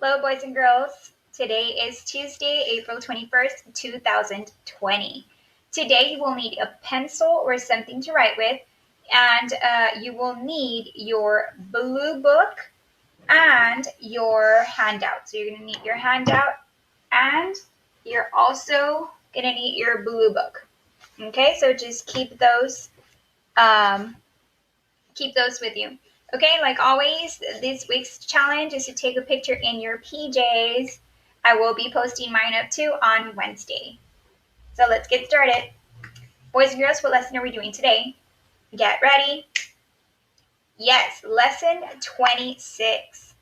Hello, boys and girls. Today is Tuesday, April 21st, 2020. Today you will need a pencil or something to write with, and you will need your blue book and your handout. So you're going to need your handout, and you're also going to need your blue book. Okay, so just keep those with you. Okay, like always, this week's challenge is to take a picture in your PJs. I will be posting mine up too on Wednesday. So let's get started. Boys and girls, what lesson are we doing today? Get ready. Yes, lesson 26.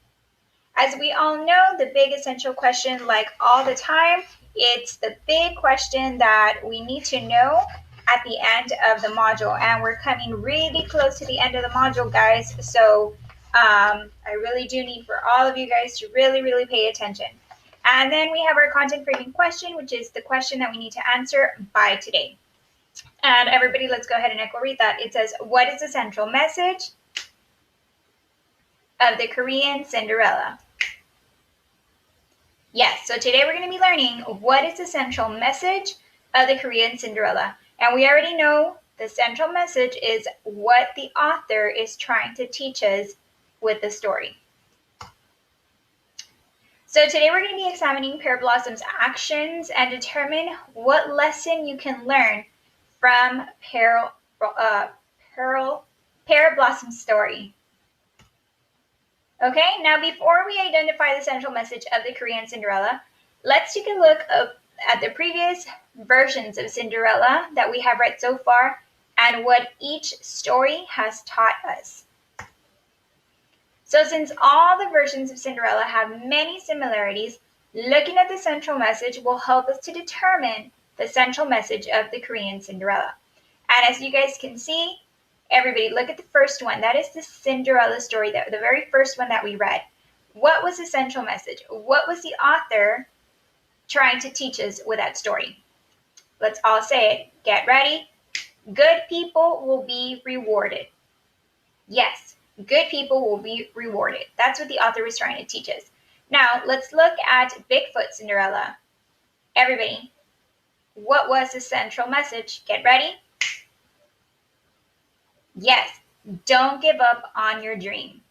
As we all know, the big essential question, like all the time, it's the big question that we need to know at the end of the module. And we're coming really close to the end of the module, guys. So I really do need for all of you guys to really, really pay attention. And then we have our content framing question, which is the question that we need to answer by today. And everybody, let's go ahead and echo read that. It says, what is the central message of the Korean Cinderella? Yes, so today we're going to be learning what is the central message of the Korean Cinderella. And we already know the central message is what the author is trying to teach us with the story. So today we're going to be examining Pear Blossom's actions and determine what lesson you can learn from Pear Blossom's story. Okay, now before we identify the central message of the Korean Cinderella, let's take a look at the previous versions of Cinderella that we have read so far and what each story has taught us. So since all the versions of Cinderella have many similarities, looking at the central message will help us to determine the central message of the Korean Cinderella. And as you guys can see, everybody, look at the first one. That is the Cinderella story, the very first one that we read. What was the central message? What was the author trying to teach us with that story? Let's all say it. Get ready. Good people will be rewarded. Yes, good people will be rewarded. That's what the author was trying to teach us. Now, let's look at Bigfoot Cinderella. Everybody, what was the central message? Get ready. Yes, don't give up on your dream.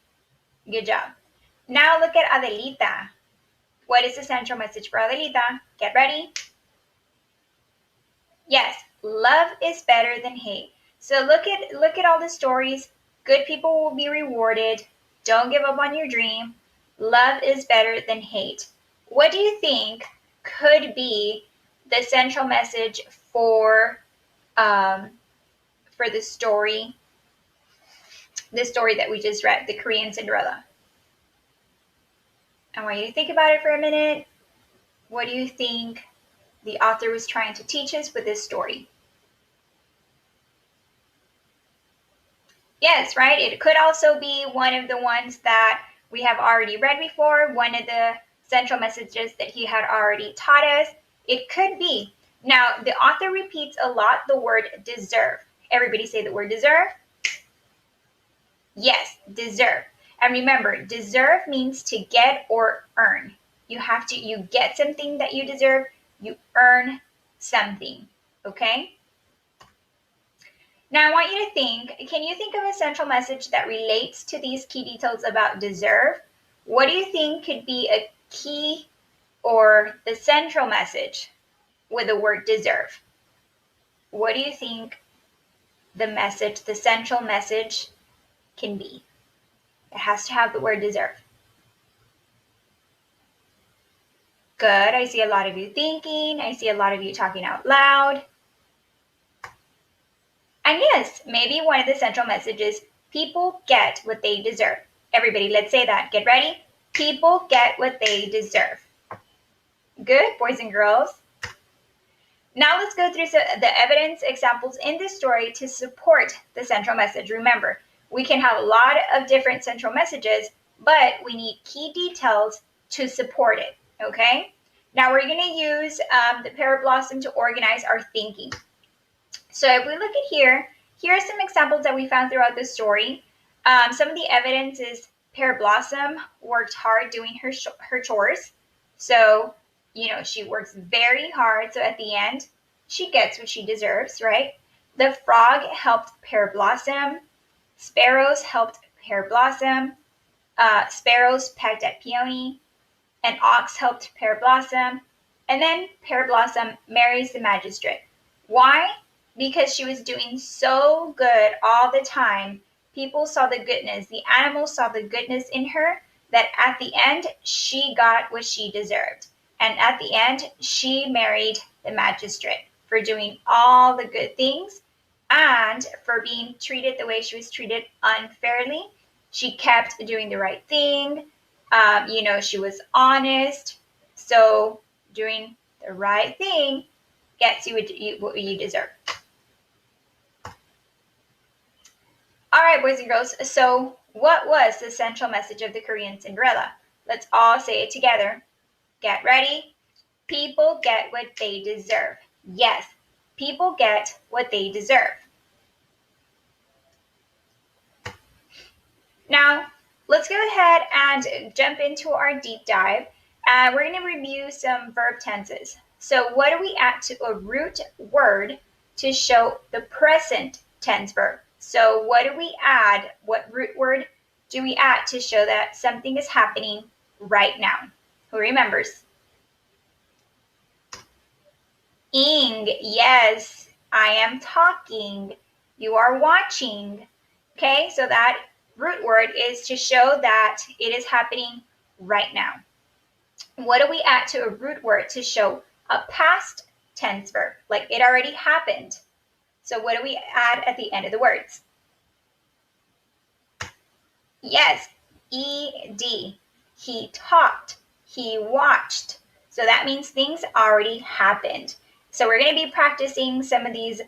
Good job. Now look at Adelita. What is the central message for Adelita? Get ready. Yes, love is better than hate. So look at all the stories. Good people will be rewarded. Don't give up on your dream. Love is better than hate. What do you think could be the central message for the story that we just read, the Korean Cinderella? I want you to think about it for a minute. What do you think the author was trying to teach us with this story? Yes, right? It could also be one of the ones that we have already read before, one of the central messages that he had already taught us. It could be. Now, the author repeats a lot the word deserve. Everybody say the word deserve. Yes, deserve. And remember, deserve means to get or earn. You get something that you deserve, you earn something, okay? Now I want you to think, can you think of a central message that relates to these key details about deserve? What do you think could be a key or the central message with the word deserve? What do you think the central message can be? It has to have the word deserve. Good, I see a lot of you thinking. I see a lot of you talking out loud. And yes, maybe one of the central messages, people get what they deserve. Everybody, let's say that. Get ready. People get what they deserve. Good, boys and girls. Now let's go through the evidence examples in this story to support the central message. Remember, we can have a lot of different central messages, but we need key details to support it, okay? Now we're going to use the Pear Blossom to organize our thinking. So if we look at here are some examples that we found throughout the story. Some of the evidence is Pear Blossom worked hard doing her chores. So, she works very hard. So at the end, she gets what she deserves, right? The frog helped Pear Blossom. Sparrows helped Pear Blossom. Sparrows pecked at Peony. An ox helped Pear Blossom. And then Pear Blossom marries the magistrate. Why? Because she was doing so good all the time. People saw the goodness. The animals saw the goodness in her that at the end, she got what she deserved. And at the end, she married the magistrate for doing all the good things and for being treated the way she was treated unfairly. She kept doing the right thing. She was honest. So doing the right thing gets you what you deserve. All right, boys and girls. So what was the central message of the Korean Cinderella? Let's all say it together. Get ready. People get what they deserve. Yes, people get what they deserve. Now, let's go ahead and jump into our deep dive. We're going to review some verb tenses. So what do we add to a root word to show the present tense verb? So what do we add? What root word do we add to show that something is happening right now? Who remembers? Ing. Yes, I am talking. You are watching. Okay, so that root word is to show that it is happening right now. What do we add to a root word to show a past tense verb? Like it already happened. So what do we add at the end of the words? Yes, ed. He talked. He watched. So that means things already happened. So we're going to be practicing some of these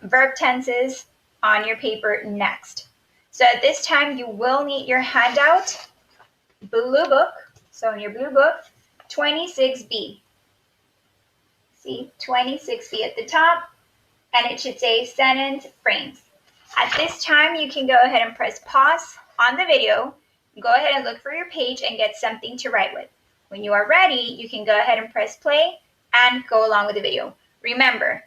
verb tenses on your paper next. So at this time, you will need your handout, blue book. So in your blue book, 26B. See, 26B at the top, and it should say sentence frames. At this time, you can go ahead and press pause on the video. Go ahead and look for your page and get something to write with. When you are ready, you can go ahead and press play and go along with the video. Remember,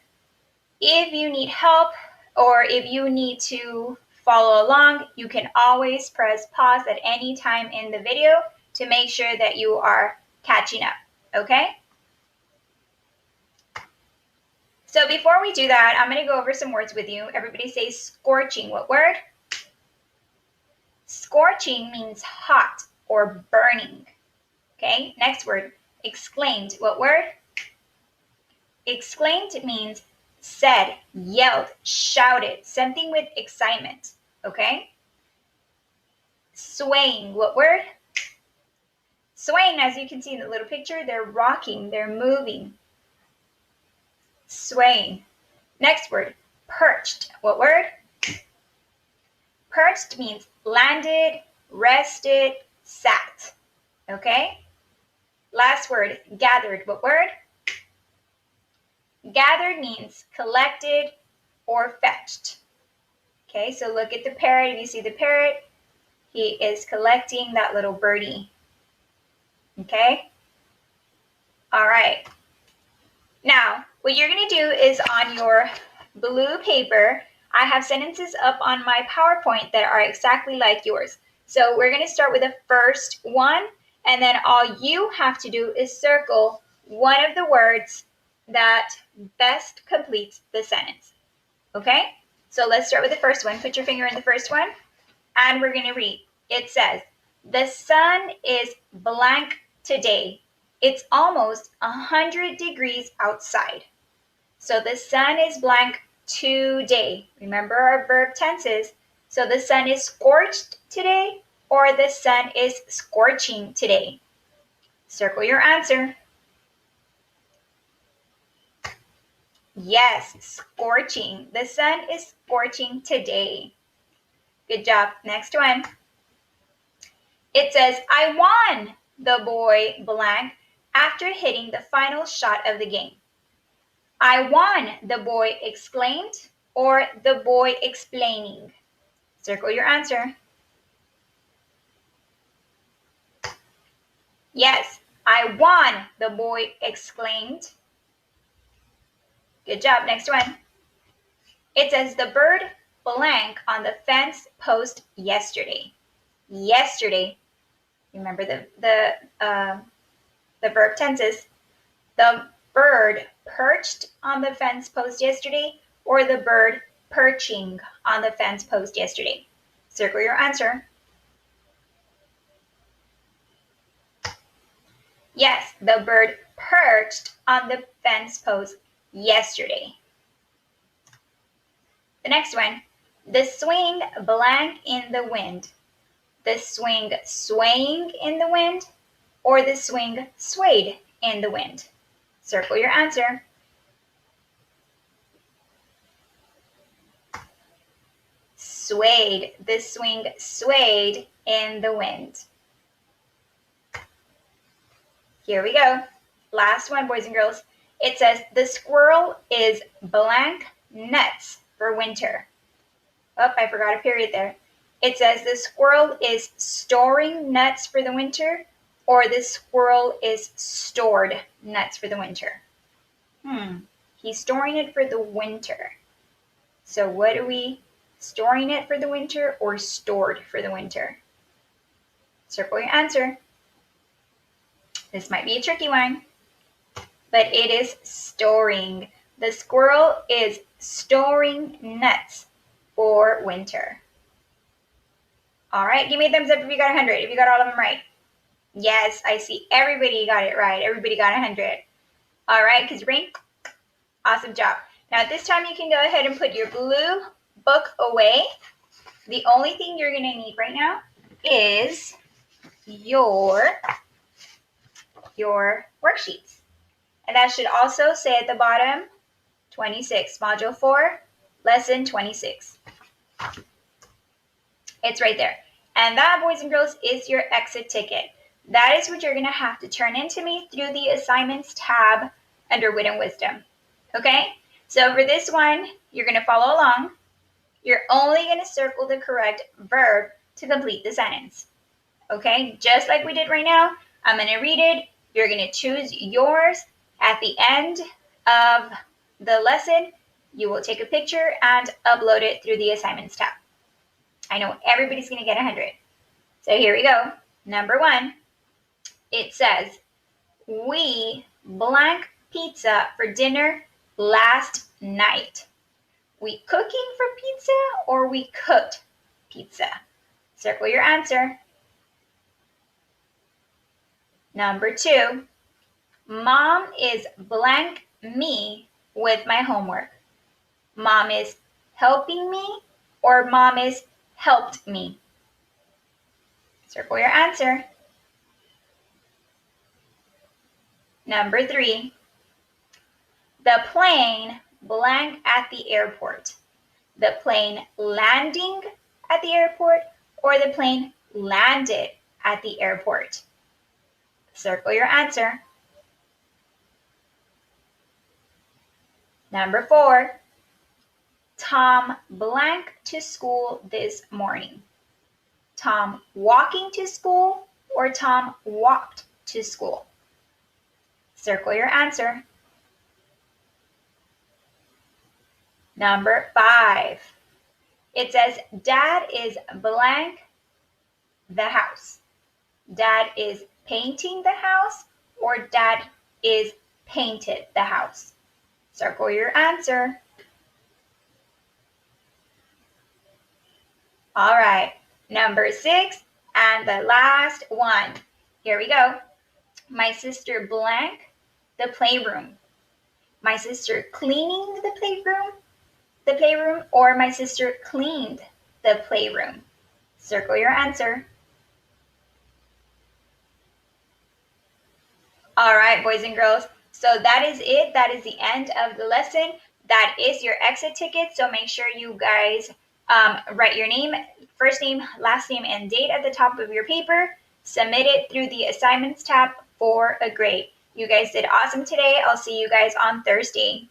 if you need help or if you need to follow along, you can always press pause at any time in the video to make sure that you are catching up, okay? So before we do that, I'm going to go over some words with you. Everybody say scorching. What word? Scorching means hot or burning. Okay, next word, exclaimed. What word? Exclaimed means said, yelled, shouted, something with excitement. Okay? Swaying. What word? Swaying, as you can see in the little picture, they're rocking, they're moving. Swaying. Next word, perched. What word? Perched means landed, rested, sat. Okay? Last word, gathered. What word? Gathered means collected or fetched. Okay, so look at the parrot. If you see the parrot, he is collecting that little birdie. Okay? All right. Now, what you're going to do is on your blue paper, I have sentences up on my PowerPoint that are exactly like yours. So we're going to start with the first one, and then all you have to do is circle one of the words that best completes the sentence. Okay? So let's start with the first one. Put your finger in the first one, and we're going to read. It says, the sun is blank today. It's almost 100 degrees outside. So the sun is blank today. Remember our verb tenses. So the sun is scorched today, or the sun is scorching today. Circle your answer. Yes, scorching. The sun is scorching today. Good job. Next one. It says, I won, the boy blank, after hitting the final shot of the game. I won, the boy exclaimed, or the boy explaining. Circle your answer. Yes, I won, the boy exclaimed. Good job. Next one. It says the bird blank on the fence post yesterday. Yesterday. Remember the verb tenses. The bird perched on the fence post yesterday, or the bird perching on the fence post yesterday. Circle your answer. Yes, the bird perched on the fence post yesterday. The next one. The swing blank in the wind. The swing swaying in the wind, or the swing swayed in the wind. Circle your answer. Swayed. The swing swayed in the wind. Here we go. Last one, boys and girls. It says the squirrel is blank nuts for winter. Oh, I forgot a period there. It says the squirrel is storing nuts for the winter, or the squirrel is stored nuts for the winter. He's storing it for the winter. So what are we? Storing it for the winter or stored for the winter? Circle your answer. This might be a tricky one, but it is storing. The squirrel is storing nuts for winter. All right, give me a thumbs up if you got 100, if you got all of them right. Yes, I see everybody got it right. Everybody got 100. All right, kids brain, awesome job. Now at this time, you can go ahead and put your blue book away. The only thing you're gonna need right now is your worksheets. And that should also say at the bottom, 26, Module 4, Lesson 26. It's right there. And that, boys and girls, is your exit ticket. That is what you're going to have to turn in to me through the Assignments tab under Wit and Wisdom. Okay? So for this one, you're going to follow along. You're only going to circle the correct verb to complete the sentence. Okay? Just like we did right now, I'm going to read it. You're going to choose yours. At the end of the lesson, you will take a picture and upload it through the Assignments tab. I know everybody's going to get 100. So here we go. Number 1, it says, we blank pizza for dinner last night. We cooking for pizza or we cooked pizza? Circle your answer. Number 2, Mom is blank me with my homework. Mom is helping me or Mom is helped me? Circle your answer. Number 3, the plane blank at the airport. The plane landing at the airport or the plane landed at the airport? Circle your answer. Number 4, Tom blank to school this morning. Tom walking to school or Tom walked to school? Circle your answer. Number 5, it says Dad is blank the house. Dad is painting the house or Dad is painted the house? Circle your answer. All right, number 6 and the last one. Here we go. My sister blank the playroom. My sister cleaning the playroom, or my sister cleaned the playroom? Circle your answer. All right, boys and girls. So that is it. That is the end of the lesson. That is your exit ticket. So make sure you guys write your name, first name, last name, and date at the top of your paper. Submit it through the Assignments tab for a grade. You guys did awesome today. I'll see you guys on Thursday.